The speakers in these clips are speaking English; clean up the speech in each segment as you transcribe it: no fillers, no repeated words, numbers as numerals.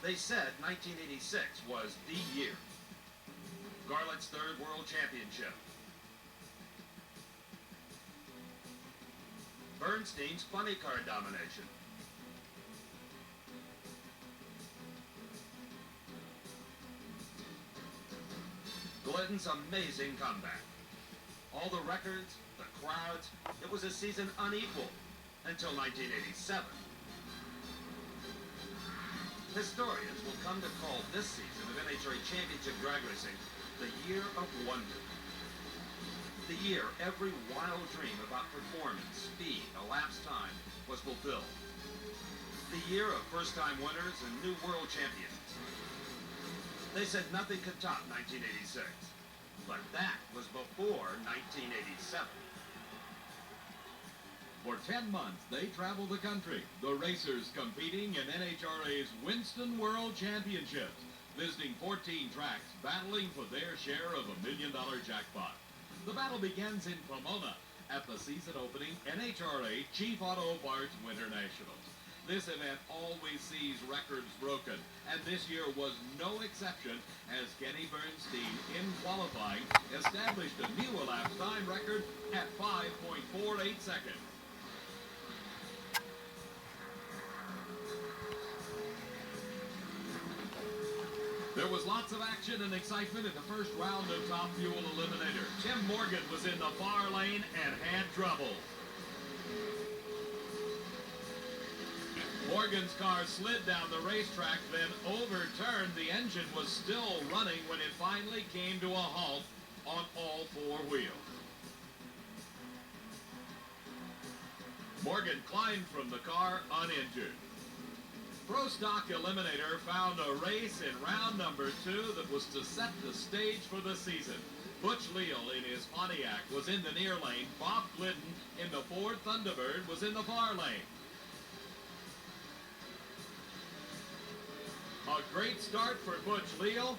They said 1986 was the year. Garlett's third World Championship. Bernstein's funny car domination. Glidden's amazing comeback. All the records, the crowds, it was a season unequaled until 1987. Historians will come to call this season of NHRA Championship drag racing the year of wonder. The year every wild dream about performance, speed, elapsed time was fulfilled. The year of first-time winners and new world champions. They said nothing could top 1986, but that was before 1987. For 10 months, they traveled the country, the racers competing in NHRA's Winston World Championships, visiting 14 tracks, battling for their share of a $1 million jackpot. The battle begins in Pomona at the season-opening NHRA Chief Auto Parts Winter Nationals. This event always sees records broken, and this year was no exception as Kenny Bernstein, in qualifying, established a new elapsed time record at 5.48 seconds. There was lots of action and excitement in the first round of Top Fuel Eliminator. Tim Morgan was in the far lane and had trouble. Morgan's car slid down the racetrack, then overturned. The engine was still running when it finally came to a halt on all four wheels. Morgan climbed from the car uninjured. Pro Stock Eliminator found a race in round number 2 that was to set the stage for the season. Butch Leal in his Pontiac was in the near lane. Bob Glidden in the Ford Thunderbird was in the far lane. A great start for Butch Leal.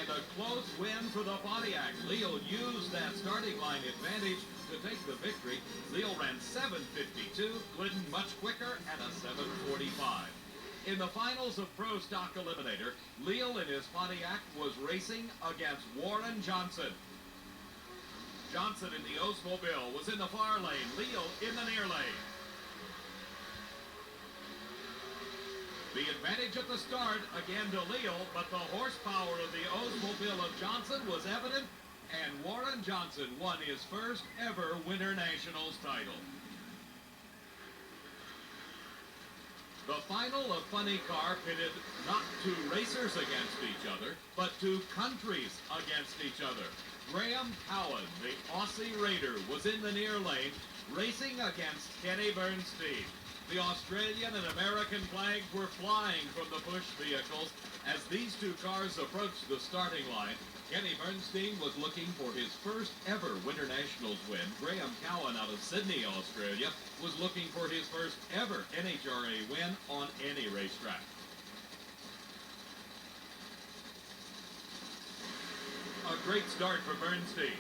And a close win for the Pontiac. Leal used that starting line advantage to take the victory. Leal ran 7:52, Glidden much quicker at a 7:45. In the finals of Pro Stock Eliminator, Leal in his Pontiac was racing against Warren Johnson. Johnson in the Oldsmobile was in the far lane, Leal in the near lane. The advantage at the start, again to Leal, but the horsepower of the Oldsmobile of Johnson was evident, and Warren Johnson won his first ever Winter Nationals title. The final of Funny Car pitted not two racers against each other, but two countries against each other. Graham Cowan, the Aussie Raider, was in the near lane, racing against Kenny Bernstein. The Australian and American flags were flying from the push vehicles as these two cars approached the starting line. Kenny Bernstein was looking for his first ever Winter Nationals win. Graham Cowan out of Sydney, Australia, was looking for his first ever NHRA win on any racetrack. A great start for Bernstein.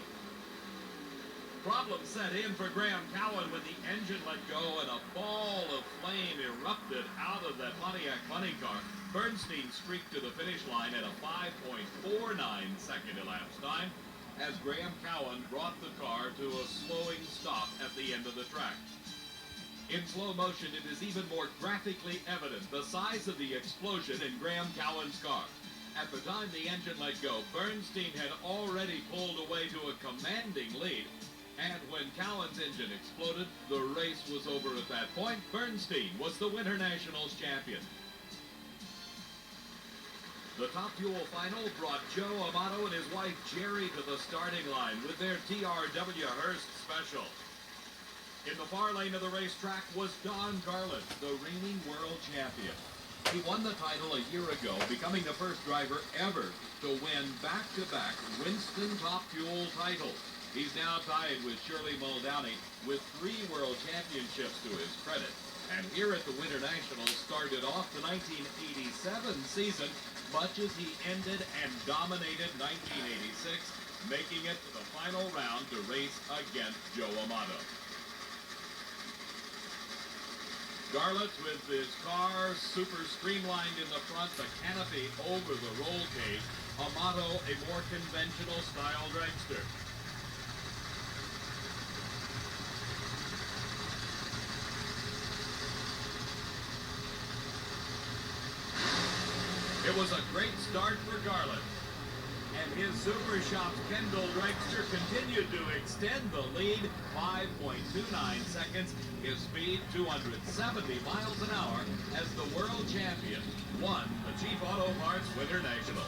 Problems set in for Graham Cowan when the engine let go and a ball of flame erupted out of that Pontiac funny car. Bernstein streaked to the finish line at a 5.49 second elapsed time as Graham Cowan brought the car to a slowing stop at the end of the track. In slow motion, it is even more graphically evident the size of the explosion in Graham Cowan's car. At the time the engine let go, Bernstein had already pulled away to a commanding lead. And when Cowan's engine exploded, the race was over at that point. Bernstein was the Winter Nationals champion. The Top Fuel final brought Joe Amato and his wife Jerry to the starting line with their TRW Hearst special. In the far lane of the racetrack was Don Garland, the reigning world champion. He won the title a year ago, becoming the first driver ever to win back-to-back Winston Top Fuel titles. He's now tied with Shirley Muldowney with 3 world championships to his credit. And here at the Winter Nationals started off the 1987 season, much as he ended and dominated 1986, making it to the final round to race against Joe Amato. Garlett with his car super streamlined in the front, the canopy over the roll cage. Amato, a more conventional style dragster. It was a great start for Garlett. And his Super Shop's Kendall dragster continued to extend the lead, 5.29 seconds. His speed, 270 miles an hour, as the world champion won the Chief Auto Parts Winter National.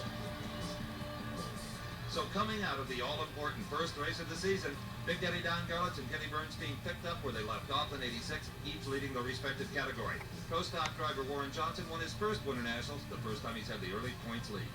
So coming out of the all-important first race of the season, Big Daddy Don Garlett and Kenny Bernstein picked up where they left off in 86, each leading their respective category. Co-stock driver Warren Johnson won his first Winter Nationals, the first time he's had the early points lead.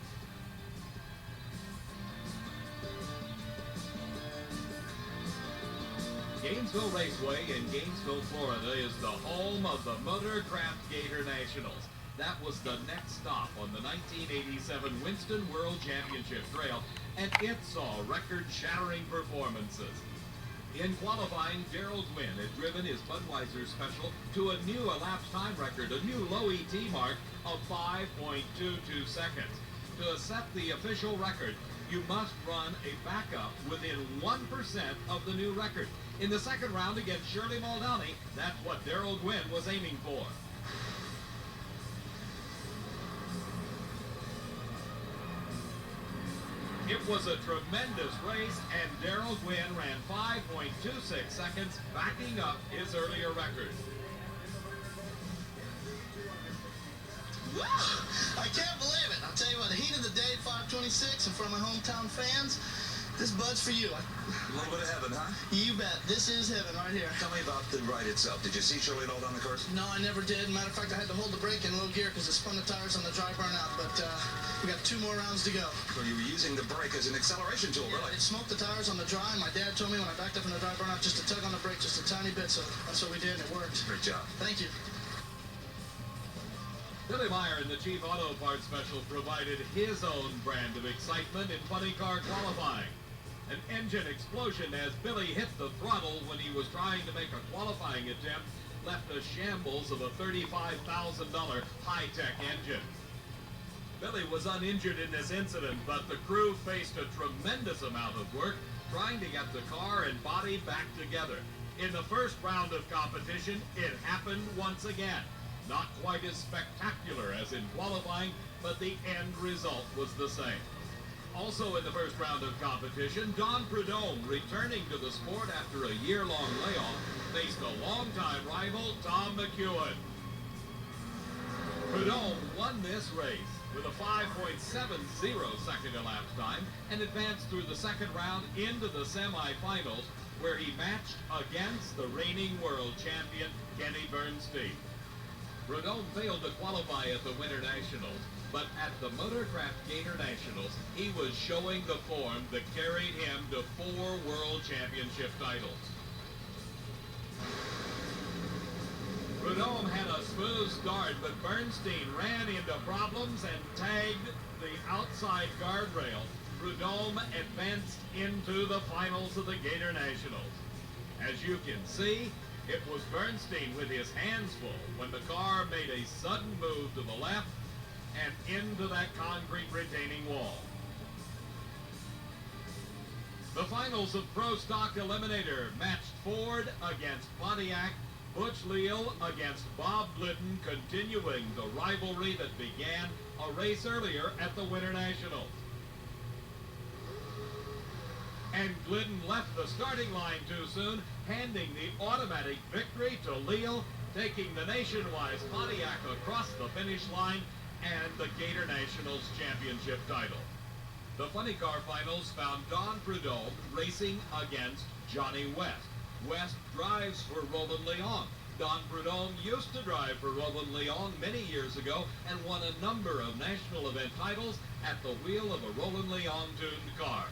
Gainesville Raceway in Gainesville, Florida is the home of the Motorcraft Gator Nationals. That was the next stop on the 1987 Winston World Championship Trail, and it saw record-shattering performances. In qualifying, Darrell Gwynn had driven his Budweiser Special to a new elapsed time record, a new low ET mark of 5.22 seconds. To set the official record, you must run a backup within 1% of the new record. In the second round against Shirley Muldowney, that's what Darrell Gwynn was aiming for. It was a tremendous race, and Darrell Gwynn ran 5.26 seconds, backing up his earlier record. I can't believe it. I'll tell you what, the heat of the day, 5:26, in front of my hometown fans, this Bud's for you. A little bit of heaven, huh? You bet. This is heaven right here. Tell me about the ride itself. Did you see Shirley at all down the course? No, I never did. Matter of fact, I had to hold the brake in low gear because it spun the tires on the dry burnout. But we got 2 more rounds to go. So you were using the brake as an acceleration tool, Yeah, really? it smoked the tires on the dry. My dad told me when I backed up in the dry burnout just to tug on the brake just a tiny bit. So that's what we did, and it worked. Great job. Thank you. Billy Meyer in the Chief Auto Parts Special provided his own brand of excitement in funny car qualifying. An engine explosion as Billy hit the throttle when he was trying to make a qualifying attempt left a shambles of a $35,000 high-tech engine. Billy was uninjured in this incident, but the crew faced a tremendous amount of work trying to get the car and body back together. In the first round of competition, it happened once again. Not quite as spectacular as in qualifying, but the end result was the same. Also in the first round of competition, Don Prudhomme, returning to the sport after a year-long layoff, faced a longtime rival, Tom McEwen. Prudhomme won this race with a 5.70 second elapsed time and advanced through the second round into the semifinals, where he matched against the reigning world champion, Kenny Bernstein. Prudhomme failed to qualify at the Winter Nationals, but at the Motorcraft Gator Nationals, he was showing the form that carried him to 4 world championship titles. Prudhomme had a smooth start, but Bernstein ran into problems and tagged the outside guardrail. Prudhomme advanced into the finals of the Gator Nationals. As you can see, it was Bernstein with his hands full when the car made a sudden move to the left and into that concrete retaining wall. The finals of Pro Stock Eliminator matched Ford against Pontiac, Butch Leal against Bob Glidden, continuing the rivalry that began a race earlier at the Winter Nationals. And Glidden left the starting line too soon, handing the automatic victory to Leal, taking the nationwide Pontiac across the finish line and the Gator Nationals championship title. The funny car finals found Don Prudhomme racing against Johnny West. West drives for Roland Leong. Don Prudhomme used to drive for Roland Leong many years ago and won a number of national event titles at the wheel of a Roland Leong tuned car.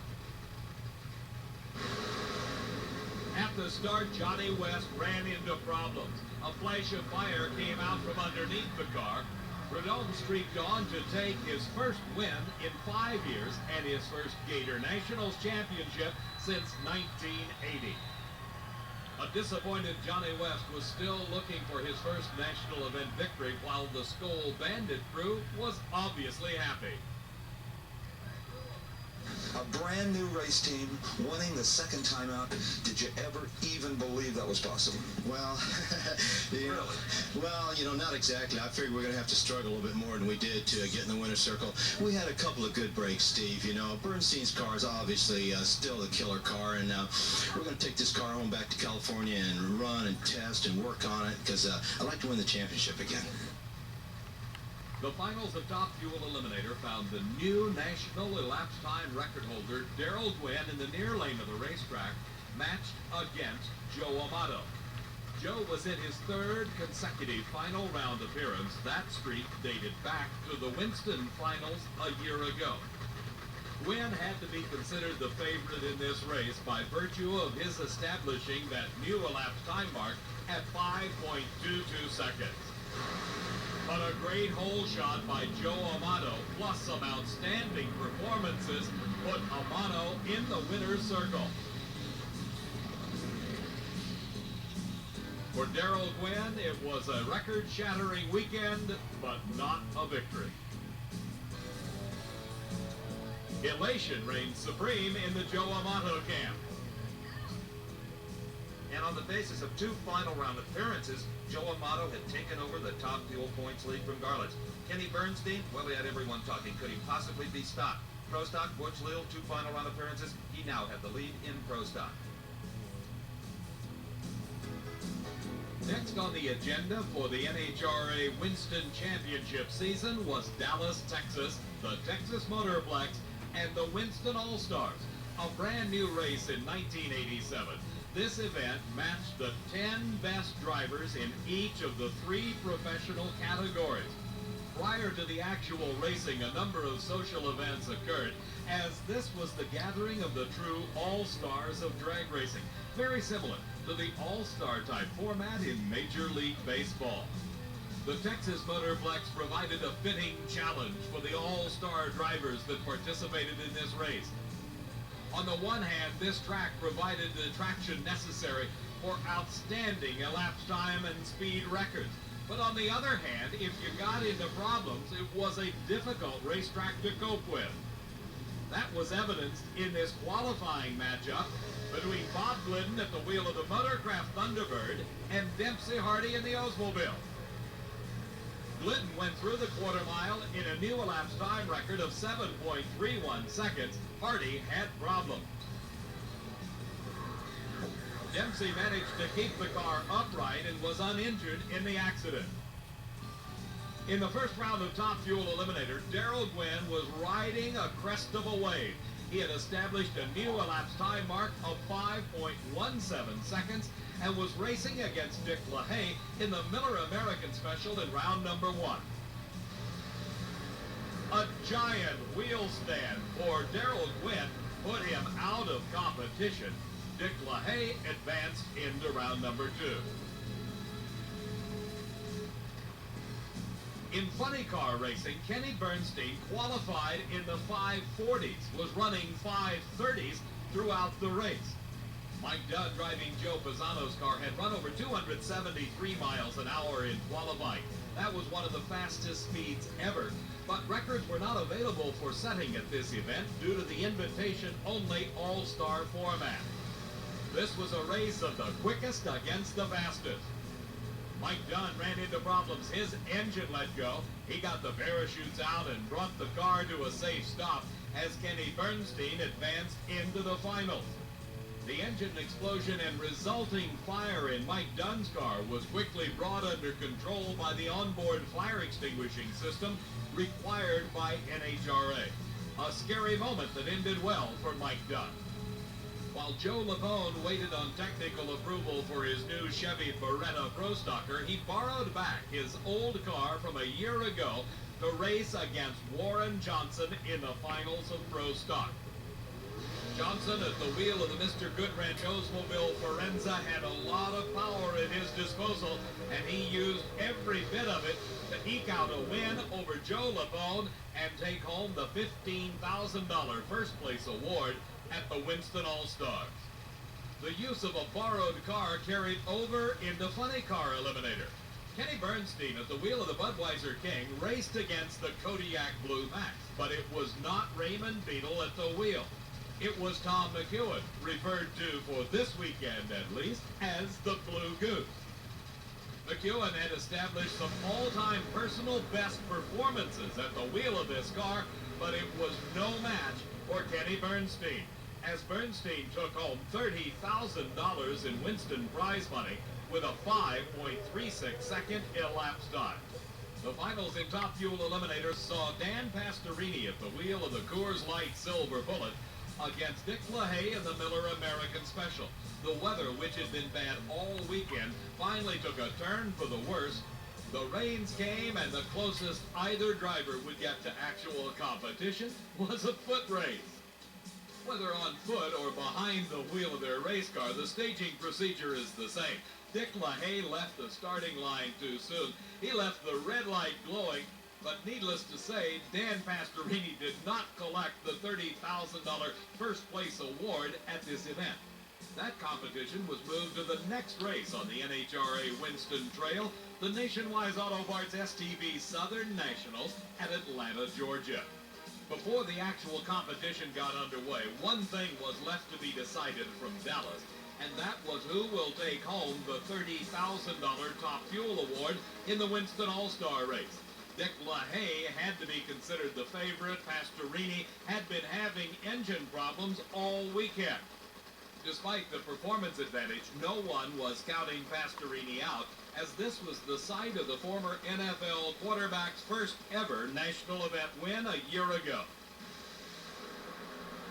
At the start, Johnny West ran into problems. A flash of fire came out from underneath the car. Prudhomme streaked on to take his first win in 5 years and his first Gator Nationals championship since 1980. A disappointed Johnny West was still looking for his first national event victory, while the Skoal Bandit crew was obviously happy. A brand new race team winning the second time out. Did you ever even believe that was possible? Well, not exactly. I figured we're going to have to struggle a little bit more than we did to get in the winner's circle. We had a couple of good breaks, Steve. Bernstein's car is obviously still a killer car, and we're going to take this car home back to California and run and test and work on it because I'd like to win the championship again. The finals of Top Fuel Eliminator found the new national elapsed time record holder, Darrell Gwynn, in the near lane of the racetrack, matched against Joe Amato. Joe was in his third consecutive final round appearance. That streak dated back to the Winston finals a year ago. Gwynn had to be considered the favorite in this race by virtue of his establishing that new elapsed time mark at 5.22 seconds. But a great hole shot by Joe Amato, plus some outstanding performances, put Amato in the winner's circle. For Darrell Gwynn, it was a record-shattering weekend, but not a victory. Elation reigned supreme in the Joe Amato camp. And on the basis of two final round appearances, Joe Amato had taken over the Top Fuel points lead from Garlits. Kenny Bernstein, well, we had everyone talking. Could he possibly be stopped? Pro Stock, Butch Lill, two final round appearances. He now had the lead in Pro Stock. Next on the agenda for the NHRA Winston Championship season was Dallas, Texas, the Texas Motorplex, and the Winston All-Stars, a brand new race in 1987. This event matched the 10 best drivers in each of the 3 professional categories. Prior to the actual racing, a number of social events occurred, as this was the gathering of the true all-stars of drag racing, very similar to the all-star type format in Major League Baseball. The Texas Motorplex provided a fitting challenge for the all-star drivers that participated in this race. On the one hand, this track provided the traction necessary for outstanding elapsed time and speed records. But on the other hand, if you got into problems, it was a difficult racetrack to cope with. That was evidenced in this qualifying matchup between Bob Glidden at the wheel of the Motorcraft Thunderbird and Dempsey Hardy in the Oldsmobile. Glidden went through the quarter mile in a new elapsed time record of 7.31 seconds. Hardy had problems. Dempsey managed to keep the car upright and was uninjured in the accident. In the first round of Top Fuel Eliminator, Darrell Gwynn was riding a crest of a wave. He had established a new elapsed time mark of 5.17 seconds and was racing against Dick LaHaye in the Miller American Special in round number 1. A giant wheel stand for Darrell Gwynn put him out of competition. Dick LaHaye advanced into round number 2. In funny car racing, Kenny Bernstein qualified in the 540s, was running 530s throughout the race. Mike Dunn, driving Joe Pisano's car, had run over 273 miles an hour in qualifying. That was one of the fastest speeds ever, but records were not available for setting at this event due to the invitation-only all-star format. This was a race of the quickest against the fastest. Mike Dunn ran into problems. His engine let go. He got the parachutes out and brought the car to a safe stop as Kenny Bernstein advanced into the finals. The engine explosion and resulting fire in Mike Dunn's car was quickly brought under control by the onboard fire extinguishing system required by NHRA. A scary moment that ended well for Mike Dunn. While Joe Lapone waited on technical approval for his new Chevy Beretta Pro Stocker, he borrowed back his old car from a year ago to race against Warren Johnson in the finals of Pro Stock. Johnson, at the wheel of the Mr. Goodwrench Oldsmobile Forenza, had a lot of power at his disposal, and he used every bit of it to eke out a win over Joe Lapone and take home the $15,000 first place award at the Winston All-Stars. the use of a borrowed car carried over into Funny Car Eliminator. Kenny Bernstein at the wheel of the Budweiser King raced against the Kodiak Blue Max, but it was not Raymond Beadle at the wheel. It was Tom McEwen, referred to for this weekend at least as the Blue Goose. McEwen had established some all-time personal best performances at the wheel of this car, but it was no match for Kenny Bernstein, as Bernstein took home $30,000 in Winston prize money with a 5.36 second elapsed time. The finals in Top Fuel Eliminator saw Dan Pastorini at the wheel of the Coors Light Silver Bullet against Dick LaHaye in the Miller American Special. The weather, which had been bad all weekend, finally took a turn for the worse. The rains came, and the closest either driver would get to actual competition was a foot race. Whether on foot or behind the wheel of their race car, the staging procedure is the same. Dick LaHaye left the starting line too soon. He left the red light glowing, but needless to say, Dan Pastorini did not collect the $30,000 first place award at this event. That competition was moved to the next race on the NHRA Winston Trail, the Nationwide Auto Parts STV Southern Nationals at Atlanta, Georgia. Before the actual competition got underway, one thing was left to be decided from Dallas, and that was who will take home the $30,000 Top Fuel Award in the Winston All-Star Race. Dick LaHaye had to be considered the favorite. Pastorini had been having engine problems all weekend. Despite the performance advantage, no one was counting Pastorini out, as this was the site of the former NFL quarterback's first ever national event win a year ago.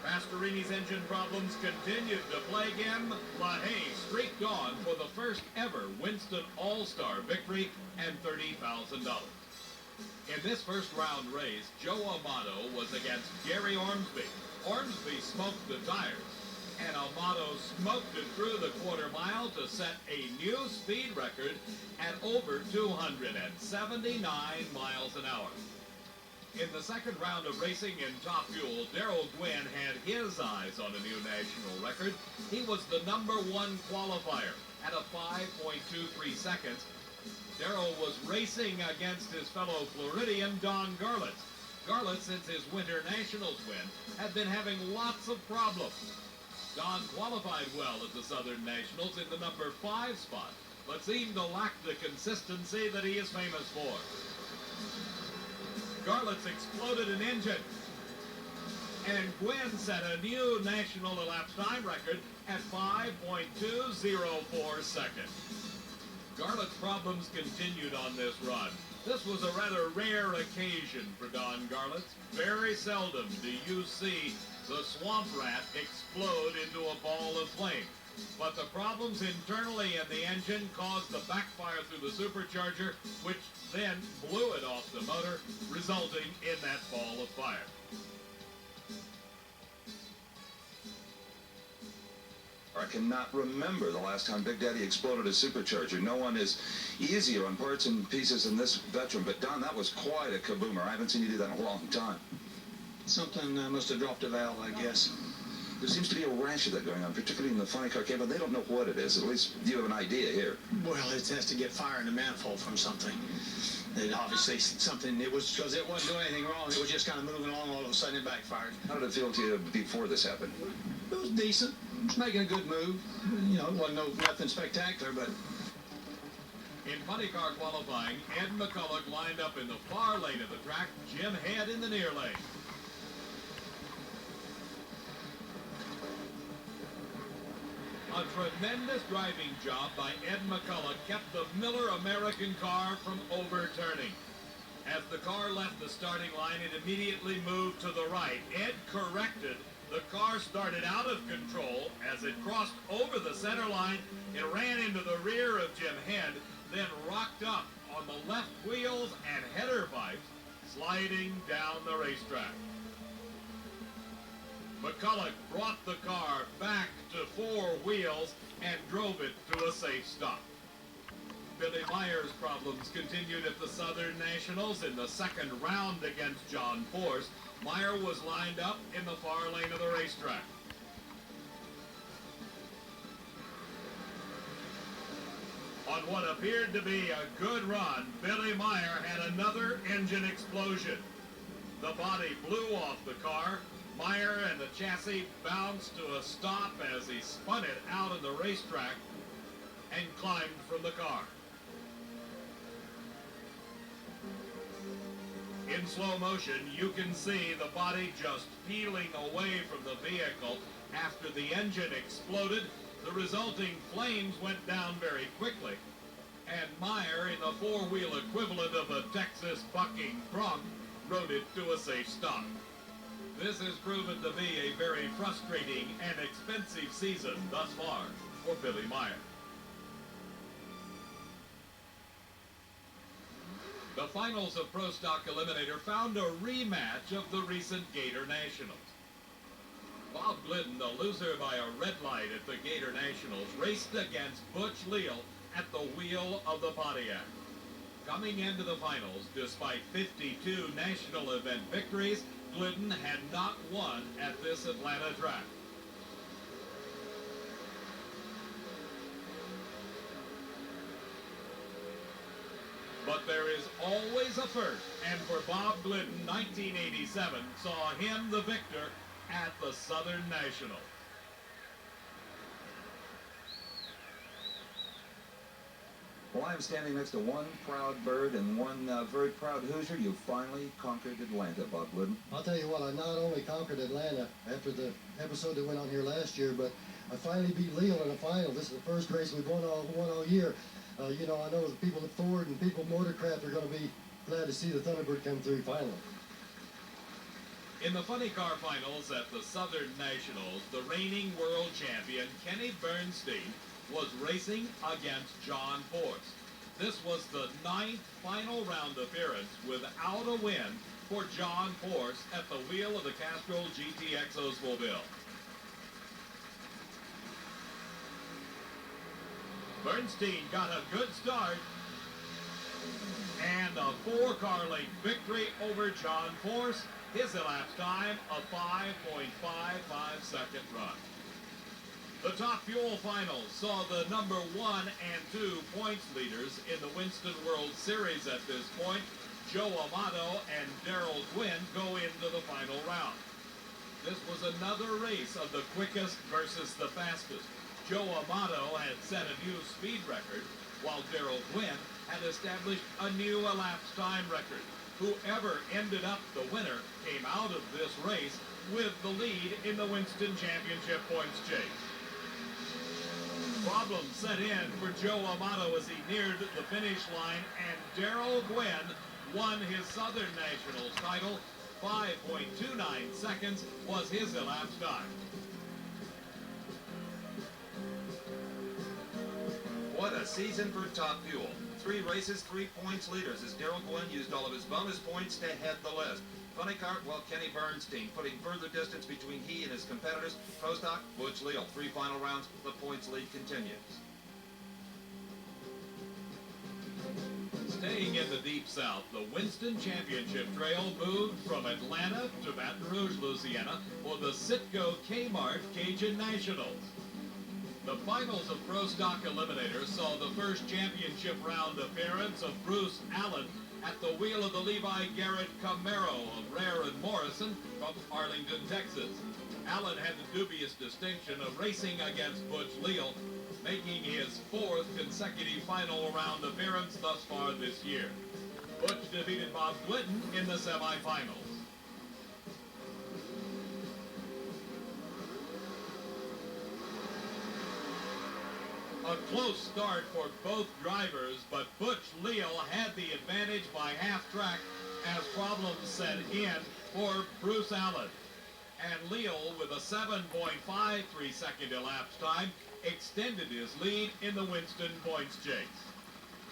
Pastorini's engine problems continued to plague him. LaHaye streaked on for the first ever Winston All-Star victory and $30,000. In this first round race, Joe Amato was against Gary Ormsby. Ormsby smoked the tires, and Amato smoked it through the quarter mile to set a new speed record at over 279 miles an hour. In the second round of racing in Top Fuel, Darrell Gwynn had his eyes on a new national record. He was the #1 qualifier at a 5.23 seconds. Darrell was racing against his fellow Floridian, Don Garlitz. Garlitz, since his Winter Nationals win, had been having lots of problems. Don qualified well at the Southern Nationals in the #5 spot, but seemed to lack the consistency that he is famous for. Garlitz exploded an engine, and Gwynn set a new national elapsed time record at 5.204 seconds. Garlitz's problems continued on this run. This was a rather rare occasion for Don Garlitz. Very seldom do you see the swamp rat explode into a ball of flame. But the problems internally in the engine caused the backfire through the supercharger, which then blew it off the motor, resulting in that ball of fire. I cannot remember the last time Big Daddy exploded a supercharger. No one is easier on parts and pieces than this veteran, but Don, that was quite a kaboomer. I haven't seen you do that in a long time. Something must have dropped a valve, I guess. There seems to be a rash of that going on, particularly in the funny car cable. They don't know what it is. At least you have an idea here. Well, it has to get fire in the manifold from something. It obviously something, it was because it wasn't doing anything wrong. It was just kind of moving along. All of a sudden it backfired. How did it feel to you before this happened? It was decent. It was making a good move. You know, it wasn't nothing spectacular, but... In funny car qualifying, Ed McCulloch lined up in the far lane of the track, Jim Head in the near lane. A tremendous driving job by Ed McCulloch kept the Miller American car from overturning. As the car left the starting line, it immediately moved to the right. Ed corrected. The car started out of control. As it crossed over the center line, it ran into the rear of Jim Head, then rocked up on the left wheels and header pipes, sliding down the racetrack. McCulloch brought the car back to four wheels and drove it to a safe stop. Billy Meyer's problems continued at the Southern Nationals in the second round against John Force. Meyer was lined up in the far lane of the racetrack. On what appeared to be a good run, Billy Meyer had another engine explosion. The body blew off the car. Meyer and the chassis bounced to a stop as he spun it out of the racetrack and climbed from the car. In slow motion, you can see the body just peeling away from the vehicle after the engine exploded. The resulting flames went down very quickly, and Meyer, in the four-wheel equivalent of a Texas bucking bronc, rode it to a safe stop. This has proven to be a very frustrating and expensive season thus far for Billy Meyer. The finals of Pro Stock Eliminator found a rematch of the recent Gator Nationals. Bob Glidden, the loser by a red light at the Gator Nationals, raced against Butch Leal at the wheel of the Pontiac. Coming into the finals, despite 52 national event victories, Glidden had not won at this Atlanta track. But there is always a first, and for Bob Glidden, 1987 saw him the victor at the Southern National. Well, I'm standing next to one proud bird and one very proud Hoosier. You finally conquered Atlanta, Bob Glidden. I'll tell you what, I not only conquered Atlanta after the episode that went on here last year, but I finally beat Leal in the final. This is the first race we've won all year. You know, I know the people at Ford and people at Motorcraft are going to be glad to see the Thunderbird come through finally. In the funny car finals at the Southern Nationals, the reigning world champion Kenny Bernstein was racing against John Force. This was the 9th final round appearance without a win for John Force at the wheel of the Castrol GTX Oldsmobile. Bernstein got a good start and a 4-car length victory over John Force. His elapsed time, a 5.55 second run. The Top Fuel Finals saw the number 1 and 2 points leaders in the Winston World Series at this point, Joe Amato and Darrell Gwynn, go into the final round. This was another race of the quickest versus the fastest. Joe Amato had set a new speed record, while Darrell Gwynn had established a new elapsed time record. Whoever ended up the winner came out of this race with the lead in the Winston Championship points chase. Problems set in for Joe Amato as he neared the finish line, and Darrell Gwynn won his Southern Nationals title. 5.29 seconds was his elapsed time. What a season for Top Fuel. 3 races, 3 points leaders as Darrell Gwynn used all of his bonus points to head the list. Funny car, well, Kenny Bernstein putting further distance between he and his competitors. Pro Stock, Butch Leal. 3 final rounds, the points lead continues. Staying in the Deep South, the Winston Championship Trail moved from Atlanta to Baton Rouge, Louisiana for the Citgo Kmart Cajun Nationals. The finals of Pro Stock Eliminator saw the first championship round appearance of Bruce Allen at the wheel of the Levi Garrett Camaro of Rare and Morrison from Arlington, Texas. Allen had the dubious distinction of racing against Butch Leal, making his 4th consecutive final round appearance thus far this year. Butch defeated Bob Glidden in the semifinals. A close start for both drivers, but Butch Leal had the advantage by half-track as problems set in for Bruce Allen. And Leal, with a 7.53 second elapsed time, extended his lead in the Winston points chase.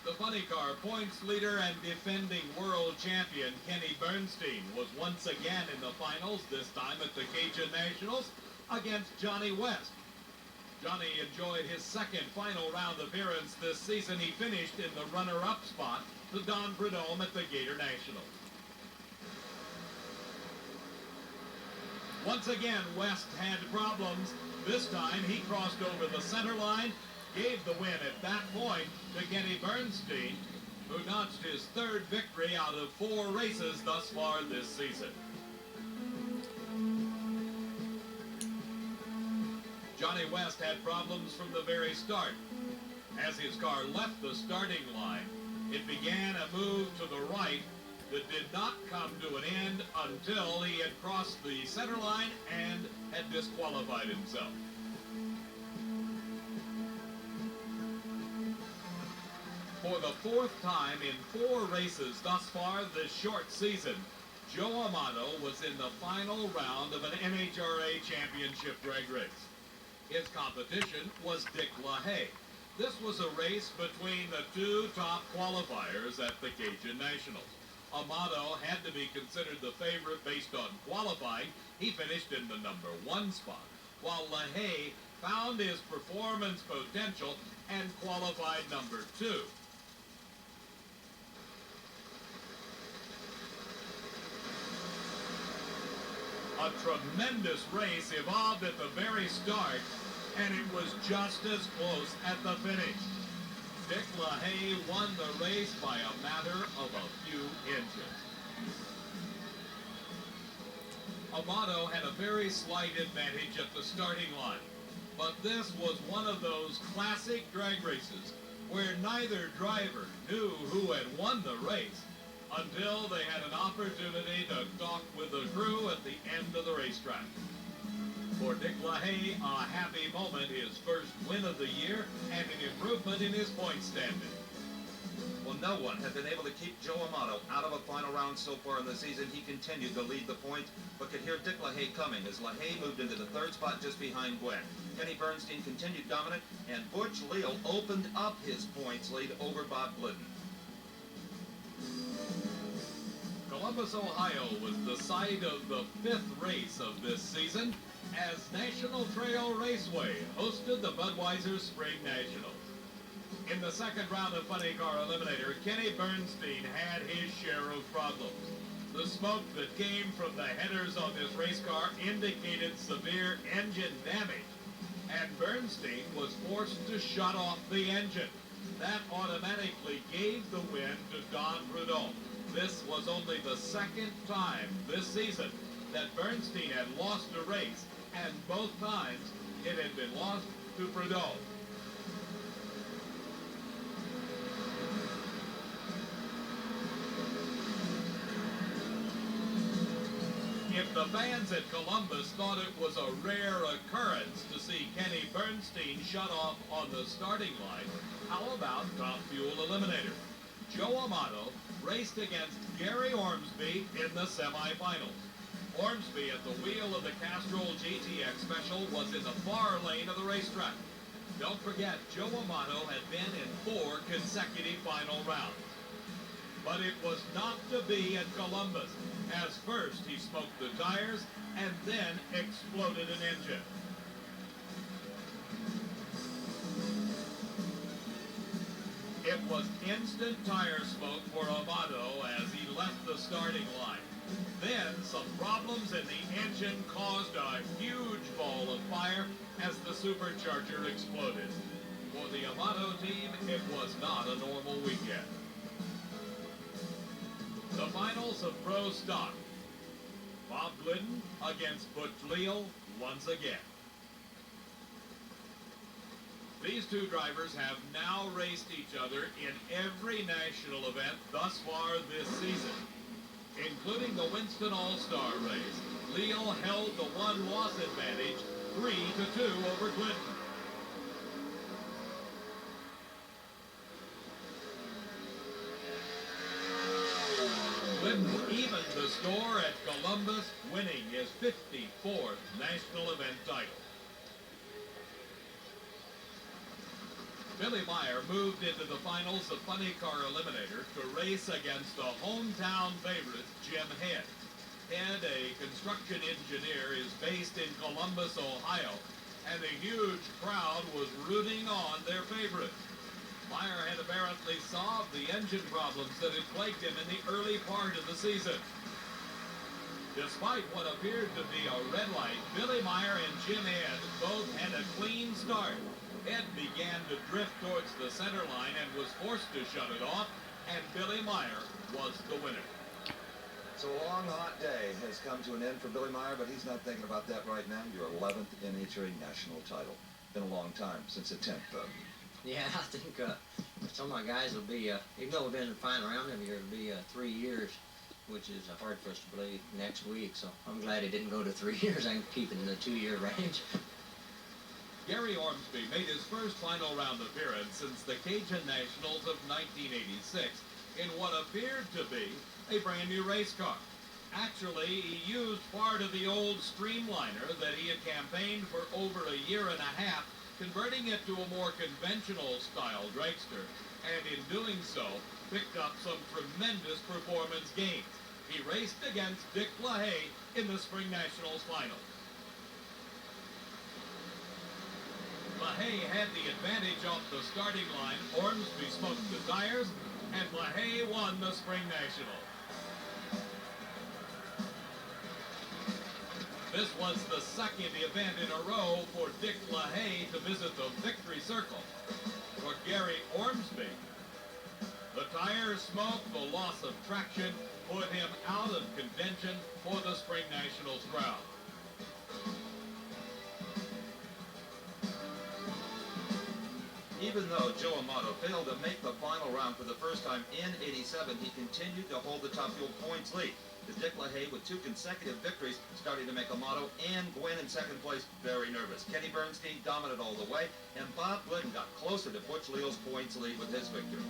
The funny car points leader and defending world champion Kenny Bernstein was once again in the finals, this time at the Cajun Nationals, against Johnny West. Johnny enjoyed his 2nd final round appearance this season. He finished in the runner-up spot, the Don Prudhomme at the Gator Nationals. Once again, West had problems. This time, he crossed over the center line gave the win at that point to Kenny Bernstein, who notched his third victory out of 4 races thus far this season. Johnny West had problems from the very start. As his car left the starting line, it began a move to the right that did not come to an end until he had crossed the center line and had disqualified himself. For the 4th time in 4 races thus far this short season, Joe Amato was in the final round of an NHRA championship drag race. His competition was Dick LaHaye. This was a race between the 2 top qualifiers at the Cajun Nationals. Amato had to be considered the favorite based on qualifying. He finished in the number 1 spot, while LaHaye found his performance potential and qualified number 2. A tremendous race evolved at the very start, and it was just as close at the finish. Dick LaHaye won the race by a matter of a few inches. Amato had a very slight advantage at the starting line, but this was one of those classic drag races where neither driver knew who had won the race until they had an opportunity to talk with the crew at the end of the racetrack. For Dick LaHaye, a happy moment, his first win of the year, and an improvement in his point standing. Well, no one had been able to keep Joe Amato out of a final round so far in the season. He continued to lead the points, but could hear Dick LaHaye coming as LaHaye moved into the 3rd spot just behind Gwen. Kenny Bernstein continued dominant, and Butch Leal opened up his points lead over Bob Glidden. Columbus, Ohio was the site of the 5th race of this season as National Trail Raceway hosted the Budweiser Spring Nationals. In the 2nd round of Funny Car Eliminator, Kenny Bernstein had his share of problems. The smoke that came from the headers on this race car indicated severe engine damage, and Bernstein was forced to shut off the engine. That automatically gave the win to Don Prudhomme. This was only the 2nd time this season that Bernstein had lost a race, and both times it had been lost to Prudhomme. If the fans at Columbus thought it was a rare occurrence to see Kenny Bernstein shut off on the starting line, how about Top Fuel Eliminator? Joe Amato raced against Gary Ormsby in the semifinals. Ormsby at the wheel of the Castrol GTX Special was in the far lane of the racetrack. Don't forget, Joe Amato had been in 4 consecutive final rounds. But it was not to be at Columbus, as first he smoked the tires and then exploded an engine. It was instant tire smoke for Amato as he left the starting line. Then some problems in the engine caused a huge ball of fire as the supercharger exploded. For the Amato team, it was not a normal weekend. The finals of Pro Stock. Bob Glidden against Butch Leal once again. These 2 drivers have now raced each other in every national event thus far this season, including the Winston All-Star race. Leal held the 1-loss advantage 3-2 over Glidden. Glidden evened the score at Columbus, winning his 54th national event title. Billy Meyer moved into the finals of Funny Car Eliminator to race against the hometown favorite, Jim Head. Head, a construction engineer, is based in Columbus, Ohio, and a huge crowd was rooting on their favorite. Meyer had apparently solved the engine problems that had plagued him in the early part of the season. Despite what appeared to be a red light, Billy Meyer and Jim Ed both had a clean start. Ed began to drift towards the center line and was forced to shut it off, and Billy Meyer was the winner. So a long, hot day has come to an end for Billy Meyer, but he's not thinking about that right now. Your 11th NHRA national title. Been a long time since the 10th, though. Yeah, I think some of my guys will be, even though we've been in the final round every year, it'll be 3 years, which is hard for us to believe next week. So I'm glad it didn't go to 3 years. I can keep it in the 2-year range. Gary Ormsby made his first final round appearance since the Cajun Nationals of 1986 in what appeared to be a brand new race car. Actually, he used part of the old Streamliner that he had campaigned for over a year and a half, converting it to a more conventional style dragster, and in doing so, picked up some tremendous performance gains. He raced against Dick LaHaye in the Spring Nationals final. LaHaye had the advantage off the starting line. Ormsby smoked the tires, and LaHaye won the Spring National. This was the second event in a row for Dick LaHaye to visit the victory circle. For Gary Ormsby, the tire smoke, the loss of traction, put him out of contention for the Spring Nationals crown. Even though Joe Amato failed to make the final round for the first time in '87, he continued to hold the Top Fuel points lead. With Dick LaHaye with 2 consecutive victories starting to make Amato and Gwynn in second place very nervous. Kenny Bernstein dominant all the way, and Bob Glidden got closer to Butch Leal's points lead with his victory.